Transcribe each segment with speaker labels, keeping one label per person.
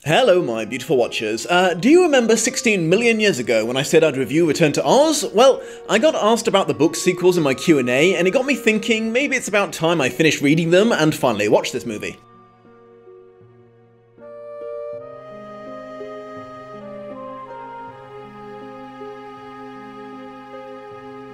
Speaker 1: Hello my beautiful watchers. Do you remember 16 million years ago when I said I'd review Return to Oz? Well, I got asked about the book sequels in my Q&A and it got me thinking maybe it's about time I finished reading them and finally watched this movie.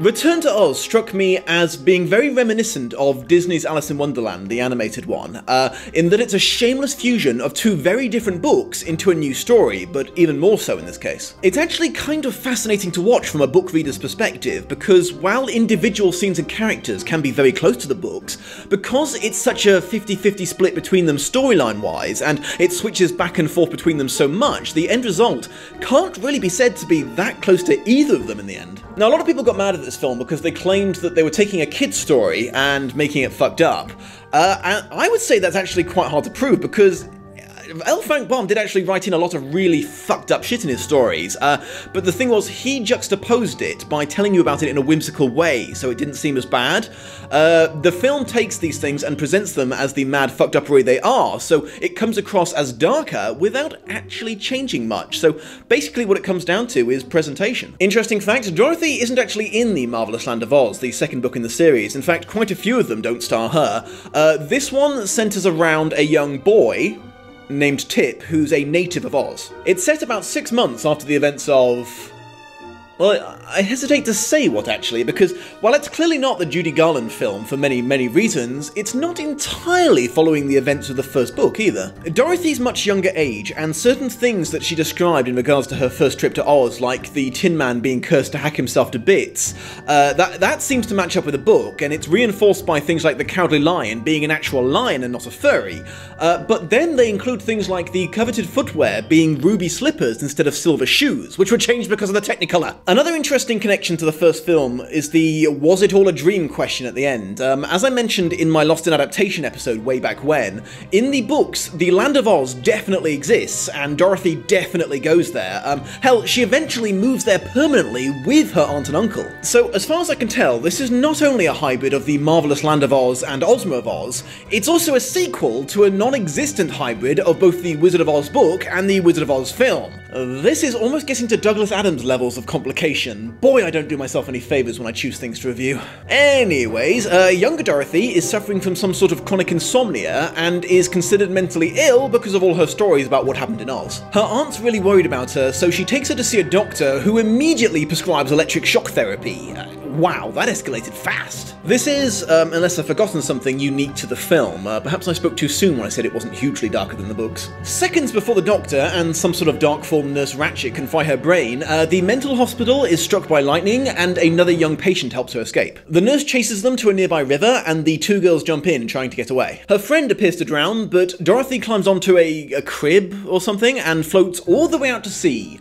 Speaker 1: Return to Oz struck me as being very reminiscent of Disney's Alice in Wonderland, the animated one, in that it's a shameless fusion of two very different books into a new story, but even more so in this case. It's actually kind of fascinating to watch from a book reader's perspective, because while individual scenes and characters can be very close to the books, because it's such a 50-50 split between them storyline-wise, and it switches back and forth between them so much, the end result can't really be said to be that close to either of them in the end. Now, a lot of people got mad at this film because they claimed that they were taking a kid's story and making it fucked up. And I would say that's actually quite hard to prove because L. Frank Baum did actually write in a lot of really fucked up shit in his stories, but the thing was, he juxtaposed it by telling you about it in a whimsical way, so it didn't seem as bad. The film takes these things and presents them as the mad fucked uppery they are, so it comes across as darker without actually changing much, so basically what it comes down to is presentation. Interesting fact, Dorothy isn't actually in The Marvelous Land of Oz, the second book in the series. In fact, quite a few of them don't star her. This one centers around a young boy named Tip, who's a native of Oz. It's set about 6 months after the events of... well, I hesitate to say what actually, because while it's clearly not the Judy Garland film for many, many reasons, it's not entirely following the events of the first book either. Dorothy's much younger age, and certain things that she described in regards to her first trip to Oz, like the Tin Man being cursed to hack himself to bits, that seems to match up with the book, and it's reinforced by things like the Cowardly Lion being an actual lion and not a furry. But then they include things like the coveted footwear being ruby slippers instead of silver shoes, which were changed because of the Technicolor. Another interesting connection to the first film is the was it all a dream question at the end. As I mentioned in my Lost in Adaptation episode way back when, in the books, the Land of Oz definitely exists, and Dorothy definitely goes there. Hell, she eventually moves there permanently with her aunt and uncle. So as far as I can tell, this is not only a hybrid of the Marvelous Land of Oz and Ozma of Oz, it's also a sequel to a non-existent hybrid of both the Wizard of Oz book and the Wizard of Oz film. This is almost getting to Douglas Adams levels of complication. Boy, I don't do myself any favours when I choose things to review. Anyways, younger Dorothy is suffering from some sort of chronic insomnia and is considered mentally ill because of all her stories about what happened in Oz. Her aunt's really worried about her, so she takes her to see a doctor who immediately prescribes electric shock therapy. Wow, that escalated fast. This is, unless I've forgotten something, unique to the film. Perhaps I spoke too soon when I said it wasn't hugely darker than the books. Seconds before the doctor and some sort of dark form Nurse Ratched can fry her brain, the mental hospital is struck by lightning and another young patient helps her escape. The nurse chases them to a nearby river and the two girls jump in trying to get away. Her friend appears to drown, but Dorothy climbs onto a crib or something and floats all the way out to sea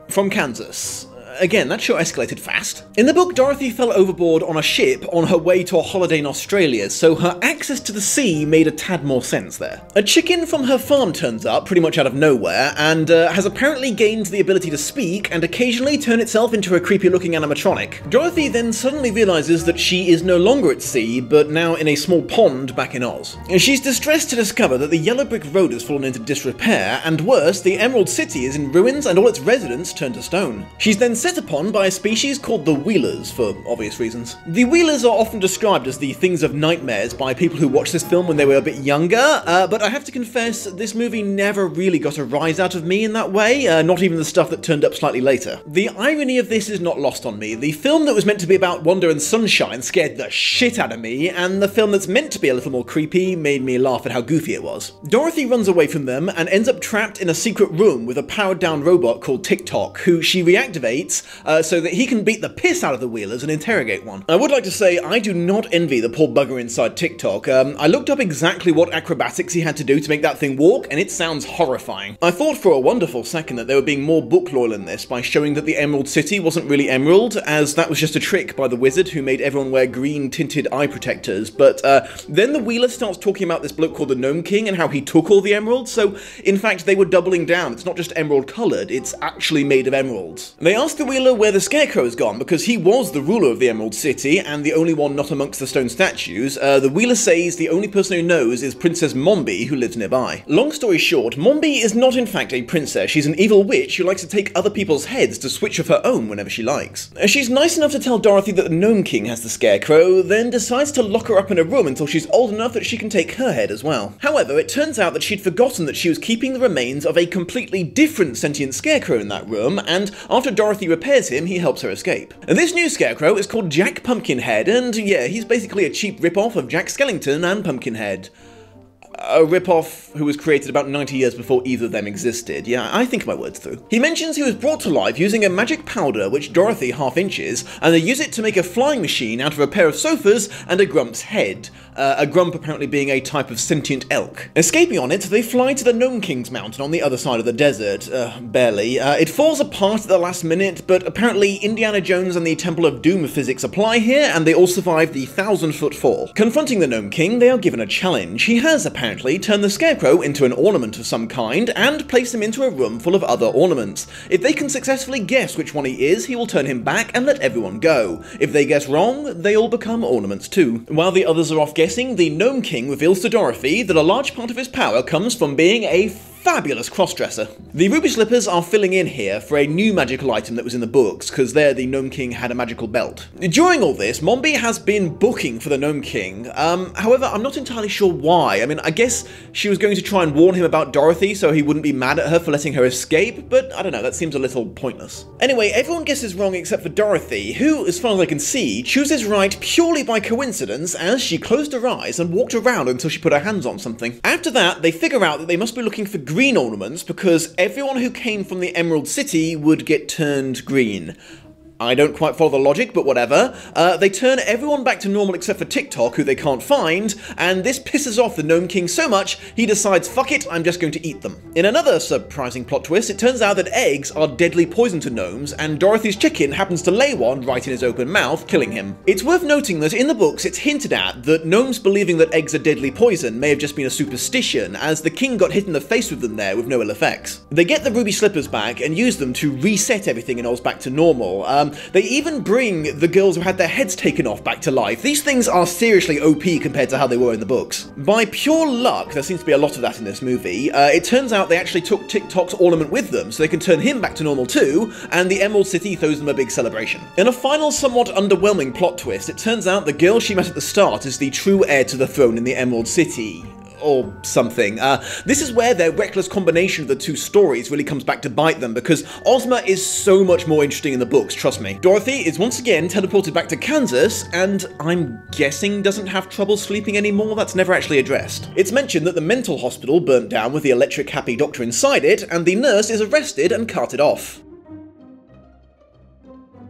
Speaker 1: from Kansas. Again, that sure escalated fast. In the book, Dorothy fell overboard on a ship on her way to a holiday in Australia, so her access to the sea made a tad more sense there. A chicken from her farm turns up, pretty much out of nowhere, and has apparently gained the ability to speak and occasionally turn itself into a creepy-looking animatronic. Dorothy then suddenly realizes that she is no longer at sea, but now in a small pond back in Oz. She's distressed to discover that the yellow brick road has fallen into disrepair, and worse, the Emerald City is in ruins and all its residents turned to stone. She's then set upon by a species called the Wheelers, for obvious reasons. The Wheelers are often described as the things of nightmares by people who watched this film when they were a bit younger, but I have to confess, this movie never really got a rise out of me in that way, not even the stuff that turned up slightly later. The irony of this is not lost on me. The film that was meant to be about wonder and sunshine scared the shit out of me, and the film that's meant to be a little more creepy made me laugh at how goofy it was. Dorothy runs away from them and ends up trapped in a secret room with a powered down robot called TickTock, who she reactivates so that he can beat the piss out of the Wheelers and interrogate one. I would like to say I do not envy the poor bugger inside TickTock. I looked up exactly what acrobatics he had to do to make that thing walk, and it sounds horrifying. I thought for a wonderful second that they were being more book loyal in this by showing that the Emerald City wasn't really emerald, as that was just a trick by the wizard who made everyone wear green tinted eye protectors, but then the Wheeler starts talking about this bloke called the Nome King and how he took all the emeralds, so in fact they were doubling down. It's not just emerald coloured, it's actually made of emeralds. They ask the the Wheeler where the Scarecrow has gone, because he was the ruler of the Emerald City and the only one not amongst the stone statues. The Wheeler says the only person who knows is Princess Mombi, who lives nearby. Long story short, Mombi is not in fact a princess. She's an evil witch who likes to take other people's heads to switch of her own whenever she likes. She's nice enough to tell Dorothy that the Nome King has the Scarecrow, then decides to lock her up in a room until she's old enough that she can take her head as well. However, it turns out that she'd forgotten that she was keeping the remains of a completely different sentient Scarecrow in that room, and after Dorothy repairs him, he helps her escape. And this new Scarecrow is called Jack Pumpkinhead, and yeah, he's basically a cheap rip-off of Jack Skellington and Pumpkinhead. A rip-off who was created about 90 years before either of them existed. Yeah, I think my words through. He mentions he was brought to life using a magic powder which Dorothy half-inches, and they use it to make a flying machine out of a pair of sofas and a grump's head. A grump apparently being a type of sentient elk. Escaping on it, they fly to the Nome King's mountain on the other side of the desert. Barely. It falls apart at the last minute, but apparently Indiana Jones and the Temple of Doom physics apply here, and they all survive the 1,000-foot fall. Confronting the Nome King, they are given a challenge. He has apparently turned the Scarecrow into an ornament of some kind, and place him into a room full of other ornaments. If they can successfully guess which one he is, he will turn him back and let everyone go. If they guess wrong, they all become ornaments too. While the others are off guessing, the Nome King reveals to Dorothy that a large part of his power comes from being a fabulous crossdresser. The ruby slippers are filling in here for a new magical item that was in the books, because there the Nome King had a magical belt. During all this, Mombi has been booking for the Nome King. However, I'm not entirely sure why. I mean, I guess she was going to try and warn him about Dorothy so he wouldn't be mad at her for letting her escape, but I don't know, that seems a little pointless. Anyway, everyone guesses wrong except for Dorothy, who, as far as I can see, chooses right purely by coincidence as she closed her eyes and walked around until she put her hands on something. After that, they figure out that they must be looking for green ornaments because everyone who came from the Emerald City would get turned green. I don't quite follow the logic, but whatever. They turn everyone back to normal except for TickTock, who they can't find, and this pisses off the Nome King so much, he decides, fuck it, I'm just going to eat them. In another surprising plot twist, it turns out that eggs are deadly poison to gnomes, and Dorothy's chicken happens to lay one right in his open mouth, killing him. It's worth noting that in the books, it's hinted at that gnomes believing that eggs are deadly poison may have just been a superstition, as the king got hit in the face with them there with no ill effects. They get the ruby slippers back and use them to reset everything in Oz back to normal. They even bring the girls who had their heads taken off back to life. These things are seriously OP compared to how they were in the books. By pure luck, there seems to be a lot of that in this movie, it turns out they actually took TickTock's ornament with them, so they can turn him back to normal too, and the Emerald City throws them a big celebration. In a final, somewhat underwhelming plot twist, it turns out the girl she met at the start is the true heir to the throne in the Emerald City. Or something. This is where their reckless combination of the two stories really comes back to bite them, because Ozma is so much more interesting in the books, trust me. Dorothy is once again teleported back to Kansas, and I'm guessing doesn't have trouble sleeping anymore. That's never actually addressed. It's mentioned that the mental hospital burnt down with the electric happy doctor inside it, and the nurse is arrested and carted off.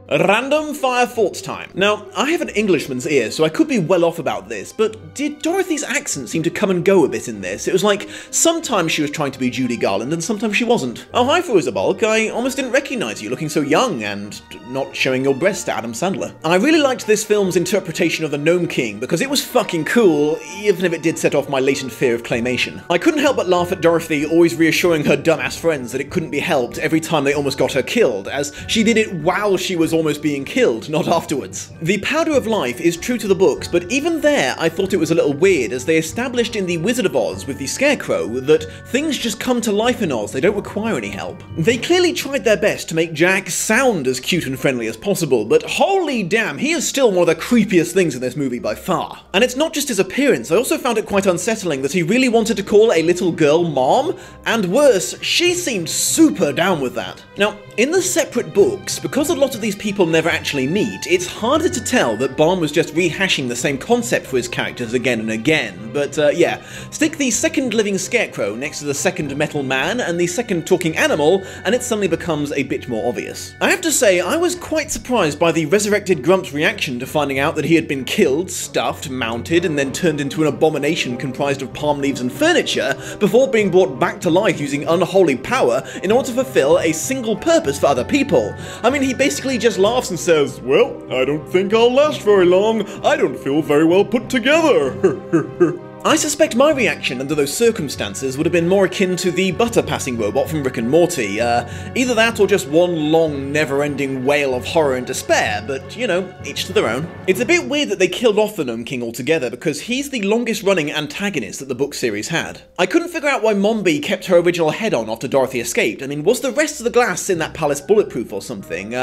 Speaker 1: Random fire thoughts time. Now, I have an Englishman's ear, so I could be well off about this, but did Dorothy's accent seem to come and go a bit in this? It was like, sometimes she was trying to be Judy Garland and sometimes she wasn't. Oh, hi, Bulk. I almost didn't recognise you, looking so young and not showing your breasts to Adam Sandler. I really liked this film's interpretation of the Nome King because it was fucking cool, even if it did set off my latent fear of claymation. I couldn't help but laugh at Dorothy always reassuring her dumbass friends that it couldn't be helped every time they almost got her killed, as she did it while she was almost being killed, not afterwards. The Powder of Life is true to the books, but even there I thought it was a little weird, as they established in The Wizard of Oz with the Scarecrow that things just come to life in Oz, they don't require any help. They clearly tried their best to make Jack sound as cute and friendly as possible, but holy damn, he is still one of the creepiest things in this movie by far. And it's not just his appearance, I also found it quite unsettling that he really wanted to call a little girl Mom, and worse, she seemed super down with that. Now, in the separate books, because a lot of these people never actually meet, it's harder to tell that Barn was just rehashing the same concept for his characters again and again, but yeah, stick the second living Scarecrow next to the second metal man and the second talking animal, and it suddenly becomes a bit more obvious. I have to say, I was quite surprised by the resurrected Grump's reaction to finding out that he had been killed, stuffed, mounted, and then turned into an abomination comprised of palm leaves and furniture, before being brought back to life using unholy power in order to fulfill a single purpose for other people. I mean, he basically just laughs and says, "Well, I don't think I'll last very long. I don't feel very well put together." I suspect my reaction under those circumstances would have been more akin to the butter passing robot from Rick and Morty. Either that or just one long, never-ending wail of horror and despair, but, you know, each to their own. It's a bit weird that they killed off the Nome King altogether, because he's the longest-running antagonist that the book series had. I couldn't figure out why Mombi kept her original head on after Dorothy escaped. I mean, was the rest of the glass in that palace bulletproof or something?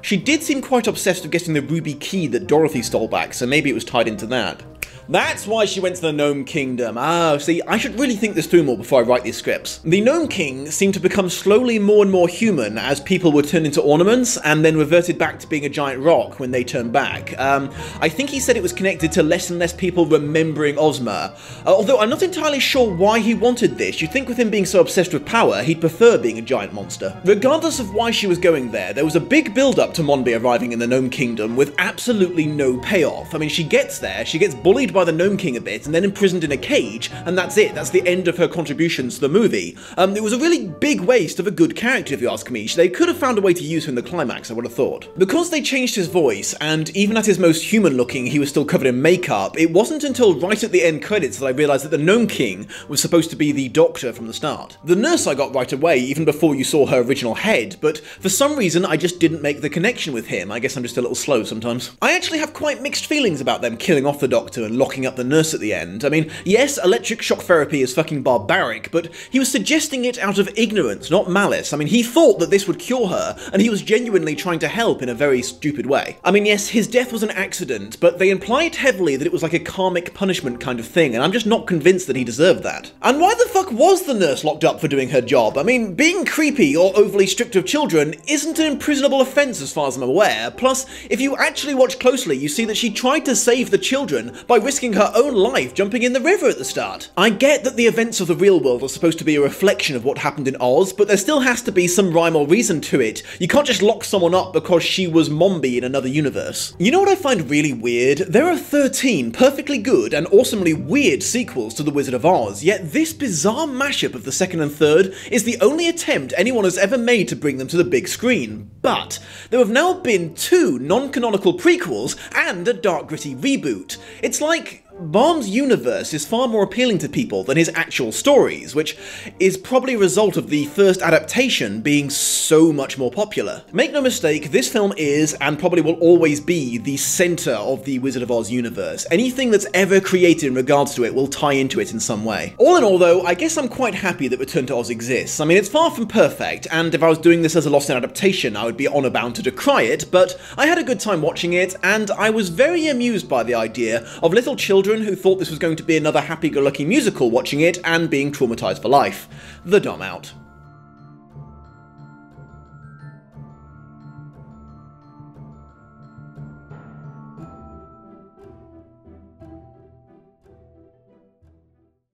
Speaker 1: She did seem quite obsessed with getting the ruby key that Dorothy stole back, so maybe it was tied into that. That's why she went to the Nome Kingdom. See, I should really think this through more before I write these scripts. The Nome King seemed to become slowly more and more human as people were turned into ornaments and then reverted back to being a giant rock when they turned back. I think he said it was connected to less and less people remembering Ozma. Although I'm not entirely sure why he wanted this. You'd think with him being so obsessed with power, he'd prefer being a giant monster. Regardless of why she was going there was a big build-up to Mombi arriving in the Nome Kingdom with absolutely no payoff. I mean, she gets there, she gets bullied by the Nome King a bit, and then imprisoned in a cage, and that's it. That's the end of her contributions to the movie. It was a really big waste of a good character, if you ask me. They could have found a way to use her in the climax, I would have thought. Because they changed his voice, and even at his most human looking, he was still covered in makeup, it wasn't until right at the end credits that I realised that the Nome King was supposed to be the Doctor from the start. The nurse I got right away, even before you saw her original head, but for some reason I just didn't make the connection with him. I guess I'm just a little slow sometimes. I actually have quite mixed feelings about them killing off the Doctor and locking up the nurse at the end. I mean, yes, electric shock therapy is fucking barbaric, but he was suggesting it out of ignorance, not malice. I mean, he thought that this would cure her, and he was genuinely trying to help in a very stupid way. I mean, yes, his death was an accident, but they implied heavily that it was like a karmic punishment kind of thing, and I'm just not convinced that he deserved that. And why the fuck was the nurse locked up for doing her job? I mean, being creepy or overly strict with children isn't an imprisonable offence as far as I'm aware. Plus, if you actually watch closely, you see that she tried to save the children by risking her own life jumping in the river at the start. I get that the events of the real world are supposed to be a reflection of what happened in Oz, but there still has to be some rhyme or reason to it. You can't just lock someone up because she was Mombi in another universe. You know what I find really weird? There are 13 perfectly good and awesomely weird sequels to The Wizard of Oz, yet this bizarre mashup of the second and third is the only attempt anyone has ever made to bring them to the big screen. But there have now been 2 non-canonical prequels and a dark gritty reboot. It's like Baum's universe is far more appealing to people than his actual stories, which is probably a result of the first adaptation being so much more popular. Make no mistake, this film is, and probably will always be, the centre of the Wizard of Oz universe. Anything that's ever created in regards to it will tie into it in some way. All in all though, I guess I'm quite happy that Return to Oz exists. I mean, it's far from perfect, and if I was doing this as a Lost in adaptation, I would be honour bound to decry it, but I had a good time watching it, and I was very amused by the idea of little children who thought this was going to be another happy-go-lucky musical watching it and being traumatized for life. The Dom out.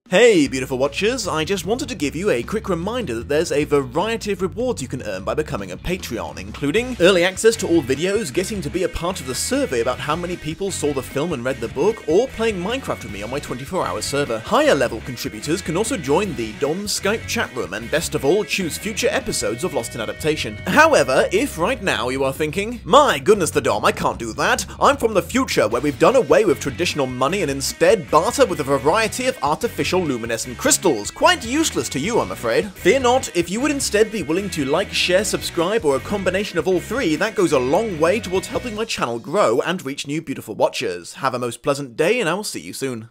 Speaker 1: Hey beautiful watchers, I just wanted to give you a quick reminder that there's a variety of rewards you can earn by becoming a Patreon, including early access to all videos, getting to be a part of the survey about how many people saw the film and read the book, or playing Minecraft with me on my 24-hour server. Higher level contributors can also join the Dom Skype chat room, and best of all, choose future episodes of Lost in Adaptation. However, if right now you are thinking, my goodness the Dom, I can't do that, I'm from the future where we've done away with traditional money and instead barter with a variety of artificial luminescent crystals. Quite useless to you, I'm afraid. Fear not, if you would instead be willing to like, share, subscribe, or a combination of all three, that goes a long way towards helping my channel grow and reach new beautiful watchers. Have a most pleasant day, and I will see you soon.